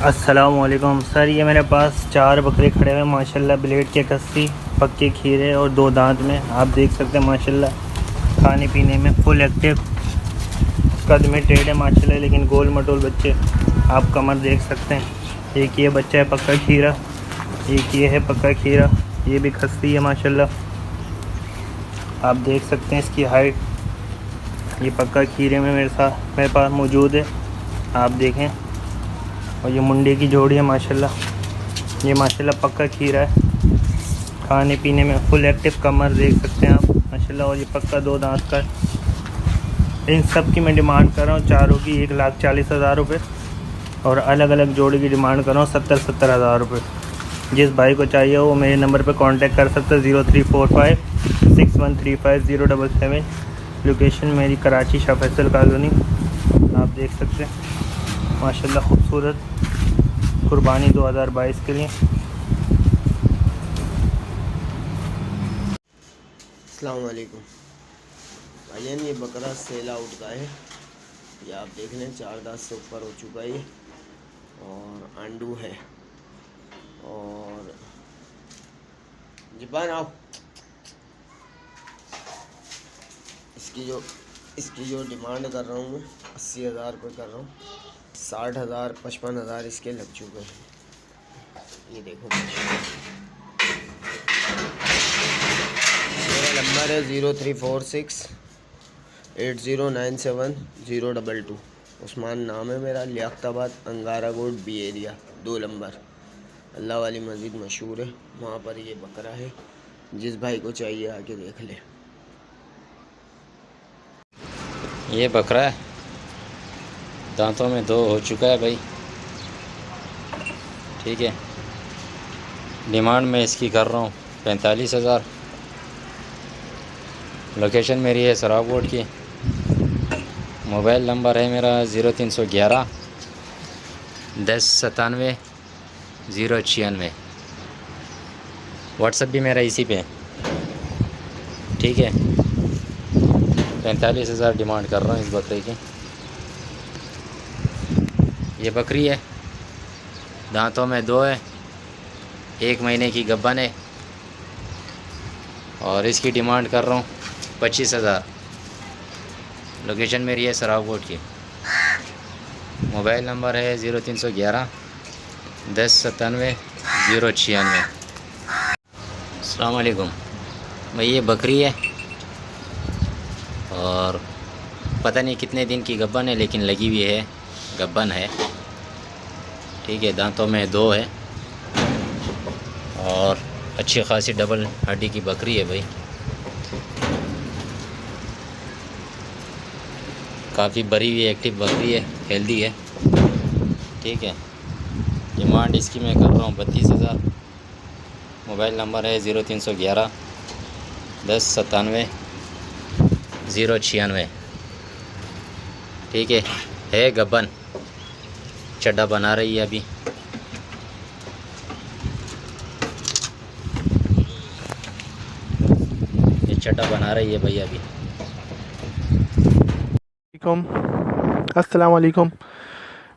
अस्सलामुअलैकुम सर, ये मेरे पास 4 बकरे खड़े हुए माशाल्लाह। ब्लेड के कस्सी, पक्के खीरे और 2 दांत में आप देख सकते हैं माशाल्लाह। खाने पीने में फुल एक्टिव, कद में टेढ़े माशाल्लाह, लेकिन गोल मटोल बच्चे। आप कमर देख सकते हैं। एक ये बच्चा है पक्का खीरा, एक ये है पक्का खीरा, ये भी खस्सी है माशाल्लाह। आप देख सकते हैं इसकी हाइट। ये पक्का खीरे में मेरे पास मौजूद है, आप देखें। और ये मुंडे की जोड़ी है माशाल्लाह। ये माशाल्लाह पक्का खीरा है, खाने पीने में फुल एक्टिव, कमर देख सकते हैं आप माशाल्लाह। और ये पक्का 2 दांत का है। इन सब की मैं डिमांड कर रहा हूँ चारों की 1,40,000 रुपये, और अलग अलग जोड़ी की डिमांड कर रहा हूँ 70-70 हज़ार रुपये। जिस भाई को चाहिए वो मेरे नंबर पर कांटेक्ट कर सकते हैं 034561350777। लोकेशन मेरी कराची शाह फैसल कॉलोनी, आप देख सकते हैं माशाल्लाह। खूबसूरत कुर्बानी 2022 के लिए। अस्सलाम वालेकुम भाईजान, ये बकरा सेल आउट का है। ये आप देख लें 4 दांत से ऊपर हो चुका है और आंडू है। और जिबान आओ, इसकी जो डिमांड कर रहा हूँ मैं 80,000 रुपये कर रहा हूँ। 60,000 55,000 इसके लग चुके हैं। ये देखो, मेरा नंबर है 0346809702। उस्मान नाम है मेरा, लियाकताबाद अंगारा गोड बी एरिया 2 नंबर। अल्लाह वाली मस्जिद मशहूर है, वहाँ पर ये बकरा है। जिस भाई को चाहिए आके देख ले। ये बकरा है, दांतों में 2 हो चुका है भाई। ठीक है, डिमांड मैं इसकी कर रहा हूँ 45,000। लोकेशन मेरी है सरावकोट की। मोबाइल नंबर है मेरा 0311 1097 096। व्हाट्सएप भी मेरा इसी पे है। ठीक है, 45,000 डिमांड कर रहा हूँ इस बकरे की। ये बकरी है, दांतों में 2 है, 1 महीने की गब्बन है, और इसकी डिमांड कर रहा हूँ 25,000। लोकेशन मेरी है सरावकोट की। मोबाइल नंबर है 0311 1097 096। अस्सलाम वालेकुम भाई, ये बकरी है और पता नहीं कितने दिन की गब्बन है, लेकिन लगी हुई है, गब्बन है। ठीक है, दांतों में 2 है और अच्छी खासी डबल हड्डी की बकरी है भाई। काफ़ी बड़ी हुई एक्टिव बकरी है, हेल्दी है। ठीक है, डिमांड इसकी मैं कर रहा हूँ 32,000। मोबाइल नंबर है 0311 1097 096। ठीक है गब्बन, चड्डा बना रही है अभी। ये चड्डा बना रही है भाई अभी। अस्सलाम वालेकुम।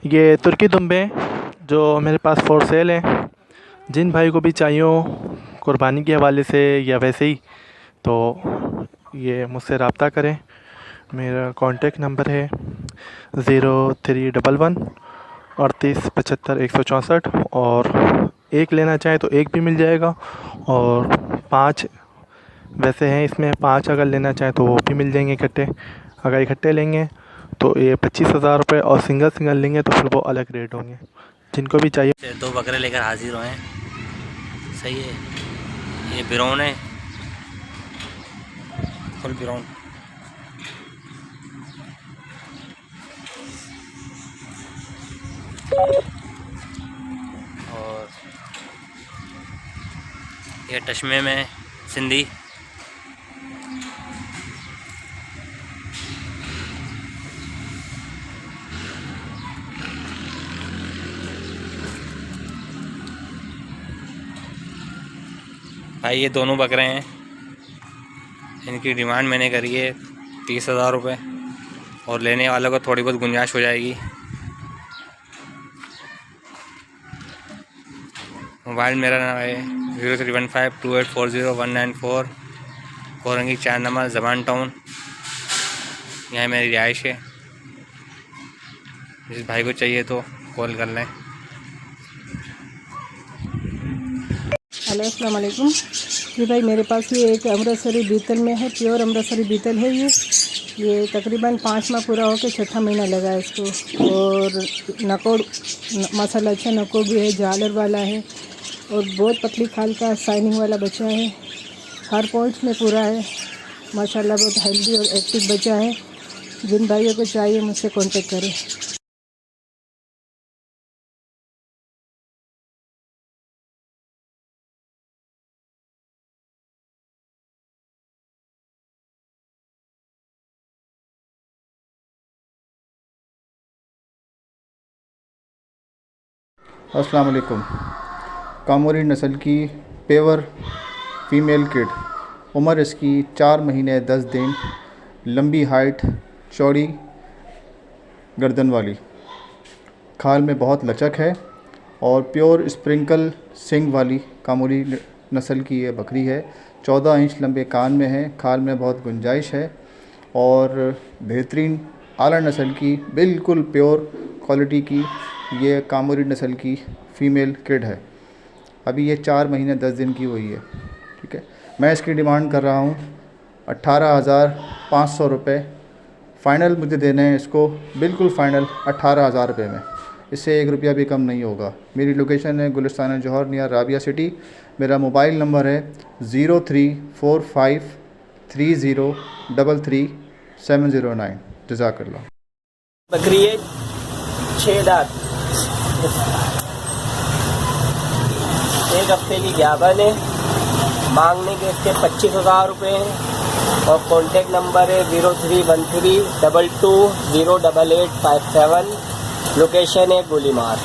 ये तुर्की दुम्बे जो मेरे पास फॉर सेल है, जिन भाई को भी चाहिए हो कुर्बानी के हवाले से या वैसे ही, तो ये मुझसे रब्ता करें। मेरा कॉन्टेक्ट नंबर है 0311 3875 164। और एक लेना चाहे तो एक भी मिल जाएगा, और 5 वैसे हैं इसमें। 5 अगर लेना चाहें तो वो भी मिल जाएंगे इकट्ठे। अगर इकट्ठे लेंगे तो ये 25,000 रुपये, और सिंगल लेंगे तो फिर वो अलग रेट होंगे। जिनको भी चाहिए। 2 बकरे लेकर हाजिर हुए हैं। सही है, ये बिरौन है, फुल बिरौन। और ये टश्मे में सिंधी। भाई ये दोनों बकरे हैं, इनकी डिमांड मैंने करी है 30,000 रुपये, और लेने वालों को थोड़ी बहुत गुंजाइश हो जाएगी। मोबाइल मेरा नाम है 031528401994, कोरंगी 4 नंबर, जबान टाउन। यहाँ मेरी रिहाइश है। जिस भाई को चाहिए तो कॉल कर लें। हेलो अस्सलाम वालेकुम जी भाई, मेरे पास ये एक अमृतसरी बीतल में है, प्योर अमृतसरी बीतल है। ये तकरीबन 5 माह पूरा होकर 6ठा महीना लगा है इसको। और नकोड़ माशाल्लाह अच्छा नकोड़ भी है, झालर वाला है और बहुत पतली खाल का शाइनिंग वाला बच्चा है। हर पॉइंट्स में पूरा है माशाल्लाह, बहुत हेल्दी और एक्टिव बच्चा है। जिन भाइयों को चाहिए मुझसे कांटेक्ट करें। अस्सलाम वालेकुम। कामोरी नस्ल की पेवर फ़ीमेल किड, उम्र इसकी 4 महीने 10 दिन, लंबी हाइट, चौड़ी गर्दन वाली, खाल में बहुत लचक है और प्योर स्प्रिंकल सिंग वाली कामोरी नस्ल की ये बकरी है। 14 इंच लंबे कान में है, खाल में बहुत गुंजाइश है और बेहतरीन आला नस्ल की बिल्कुल प्योर क्वालिटी की ये कामोरी नस्ल की फ़ीमेल किड है। अभी ये 4 महीने 10 दिन की हुई है। ठीक है, मैं इसकी डिमांड कर रहा हूँ 18,500 रुपये। फ़ाइनल मुझे देने हैं इसको, बिल्कुल फ़ाइनल 18,000 रुपये में। इससे 1 रुपया भी कम नहीं होगा। मेरी लोकेशन है गुलिस्तान जौहर नियर राबिया सिटी। मेरा मोबाइल नंबर है 034530333709। जज़ाकल्लाह। बकरी है 6 दांत, 1 हफ्ते की ज्ञापन है। मांगने के इसके 25,000 रुपये हैं और कॉन्टेक्ट नंबर है 031322088857। लोकेशन है गोलीमार।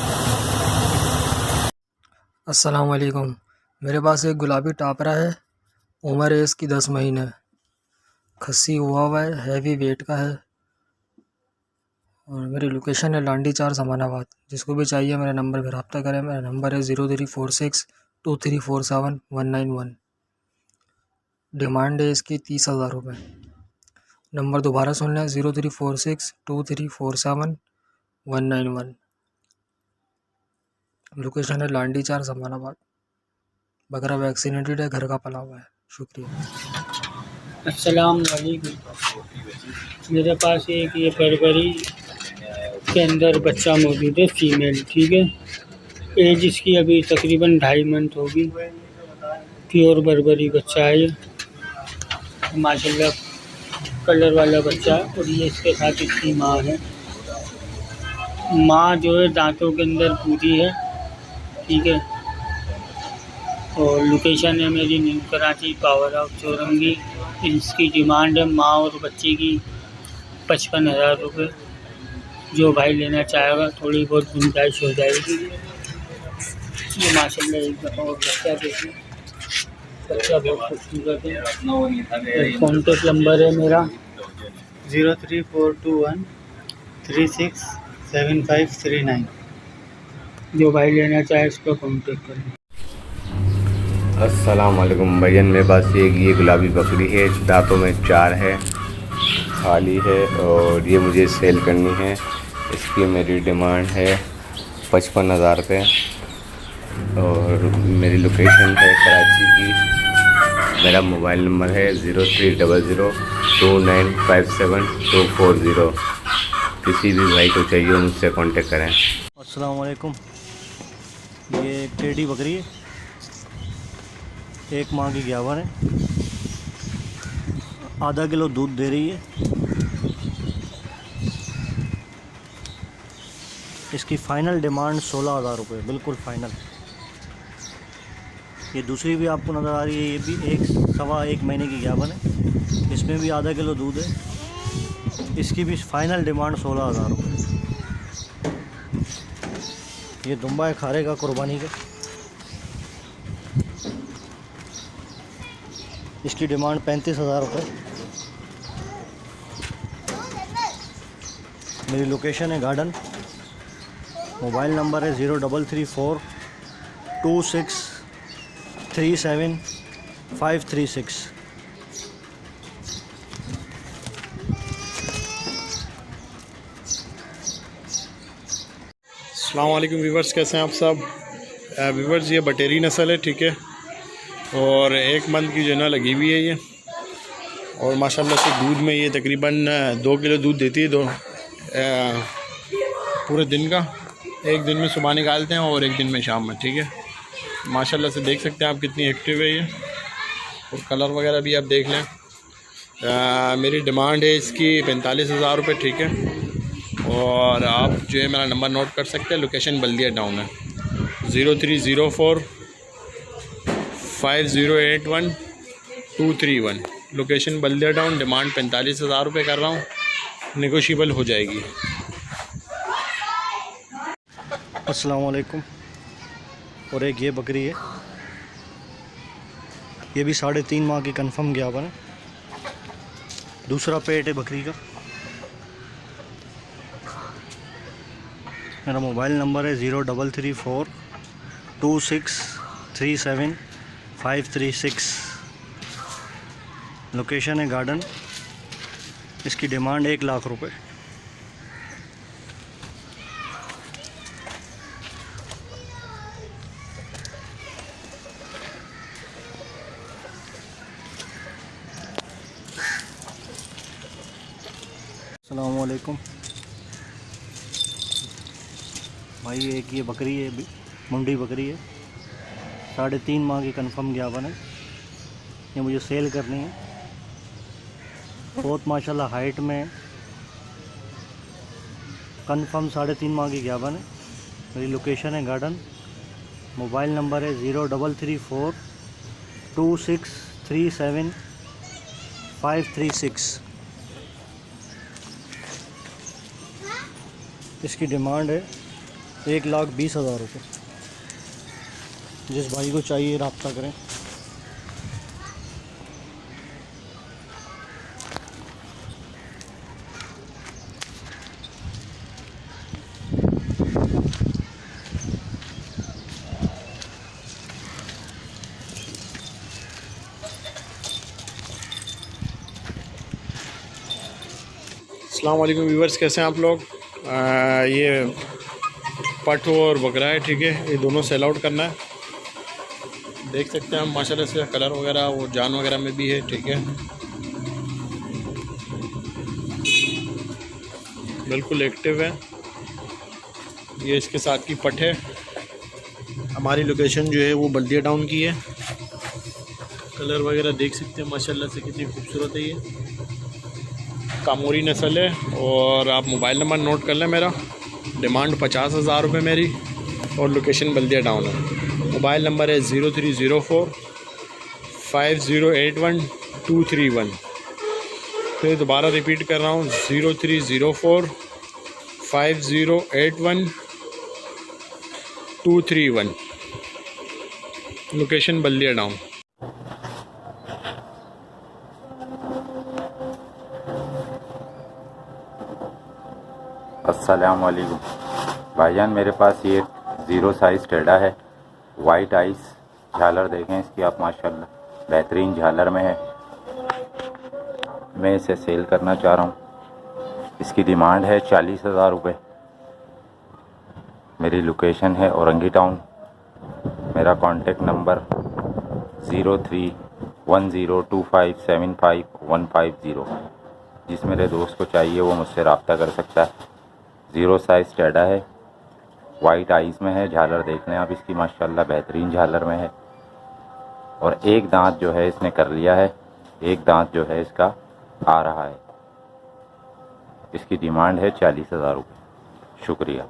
अस्सलाम वालेकुम। मेरे पास एक गुलाबी टापरा है, उम्र है इसकी 10 महीने, खस्सी हुआ है, हैवी वेट का है और मेरी लोकेशन है लांडी 4 समानाबाद। जिसको भी चाहिए मेरे नंबर पर रब्ता करें। मेरा नंबर है 034623479191। डिमांड है इसकी 30,000 रुपये। नंबर दोबारा सुन लें 034623479191। लोकेशन है लांडी 4 समानाबाद। बकरा वैक्सीनेटेड है, घर का पला हुआ है। शुक्रिया। अस्सलाम वालेकुम। मेरे पास एक ये बर्बरी के अंदर बच्चा मौजूद है, फीमेल। ठीक है, एज इसकी अभी तकरीबन 2.5 मंथ होगी। प्योर बर्बरी बच्चा है ये, माशाल्लाह कलर वाला बच्चा। और ये इसके साथ इसकी माँ है। माँ जो है दांतों के अंदर पूरी है। ठीक है, और लोकेशन है मेरी न्यू कराची पावर हाउस चौरंगी। इसकी डिमांड है माँ और बच्चे की 55,000 रुपये। जो भाई लेना चाहेगा थोड़ी बहुत गुंजाइश हो जाएगी। ये माशाल्लाह एक दफ़ा और बच्चा देखिए, बच्चा बहुत खूबसूरत है। कॉन्टेक्ट नंबर है मेरा 03421367539। जो भाई लेना चाहे इस पर कॉन्टेक्ट करें। अस्सलाम वालेकुम भैयन, मेरे पास एक ये गुलाबी बकरी है, दांतों में 4 है, खाली है और ये मुझे सेल करनी है। इसकी मेरी डिमांड है 55,000 रुपये और मेरी लोकेशन है कराची की। मेरा मोबाइल नंबर है 03002957 किसी भी भाई को चाहिए मुझसे कांटेक्ट करें। अस्सलाम वालेकुम। ये एक टेढ़ी बकरी है, 1 माह की ग्यावन है, आधा किलो दूध दे रही है। इसकी फ़ाइनल डिमांड 16,000 रुपये, बिल्कुल फ़ाइनल। ये दूसरी भी आपको नज़र आ रही है, ये भी 1 महीने की ग्यावन है, इसमें भी आधा किलो दूध है। इसकी भी फ़ाइनल डिमांड 16,000 रुपये। ये दुम्बा है खारे का, कुर्बानी का। इसकी डिमांड 35,000 रुपये। मेरी लोकेशन है गार्डन। मोबाइल नंबर है 2637 536। अस्सलाम वालेकुम व्यूवर्स, कैसे हैं आप सब व्यूवर्स। ये बटेरी नस्ल है, ठीक है, और 1 मंथ की जो ना लगी हुई है ये, और माशाल्लाह से दूध में ये तकरीबन 2 किलो दूध देती है पूरे दिन का। एक दिन में सुबह निकालते हैं और एक दिन में शाम में, ठीक है। माशाल्लाह से देख सकते हैं आप कितनी एक्टिव है ये, और कलर वगैरह भी आप देख लें। मेरी डिमांड है इसकी 45,000 रुपये, ठीक है। और आप जो है मेरा नंबर नोट कर सकते हैं। लोकेशन बल्दिया टाउन है, 0304 5081 231। लोकेशन बल्दिया टाउन। डिमांड 45,000 रुपये कर रहा हूँ, नेगोशिएबल हो जाएगी। अस्सलाम वालेकुम। और एक ये बकरी है, ये भी 3.5 माह की कंफर्म ज्ञापन है। दूसरा पेट है बकरी का। मेरा मोबाइल नंबर है 0334 2637 536। लोकेशन है गार्डन। इसकी डिमांड 1 लाख रुपए। अस्सलाम वालेकुम भाई। एक ये बकरी है, मुंडी बकरी है, 3.5 माह की कंफर्म ज्ञापन है। ये मुझे सेल करनी है। बहुत माशाल्लाह हाइट में कंफर्म 3.5 माह की ज्ञापन है। मेरी लोकेशन है गार्डन। मोबाइल नंबर है 0334 2637 536। इसकी डिमांड है 1,20,000 रुपये। जिस भाई को चाहिए रब्ता करें। अस्सलाम वालेकुम व्यूवर्स, कैसे हैं आप लोग। ये पठ और बकरा है, ठीक है। ये दोनों सेल आउट करना है। देख सकते हैं हम माशाल्लाह से कलर वगैरह वो जान वगैरह में भी है, ठीक है। बिल्कुल एक्टिव है। ये इसके साथ की पठ है। हमारी लोकेशन जो है वो बल्दिया टाउन की है। कलर वगैरह देख सकते हैं माशाल्लाह से कितनी खूबसूरत है। ये कामोरी नस्ल है। और आप मोबाइल नंबर नोट कर लें मेरा। डिमांड 50,000 रुपये मेरी, और लोकेशन बल्दिया टाउन है। मोबाइल नंबर है 0304 5081 231। फिर दोबारा रिपीट कर रहा हूँ, 0304 5081 231। लोकेशन बल्दिया टाउन। अस्सलाम वालेकुम भाईजान। मेरे पास ये 0 साइज़ टेढ़ा है, वाइट आइस। झालर देखें इसकी आप माशाल्लाह, बेहतरीन झालर में है। मैं इसे सेल करना चाह रहा हूँ। इसकी डिमांड है 40,000 रुपये। मेरी लोकेशन है औरंगी टाउन। मेरा कॉन्टेक्ट नंबर 03102575 जिस मेरे दोस्त को चाहिए वो मुझसे रब्ता कर सकता है। 0 साइज़ टेढ़ा है, वाइट आइज़ में है। झालर देख लें आप इसकी माशाल्लाह, बेहतरीन झालर में है। और एक दांत जो है इसने कर लिया है, एक दांत जो है इसका आ रहा है। इसकी डिमांड है 40,000 रुपये। शुक्रिया।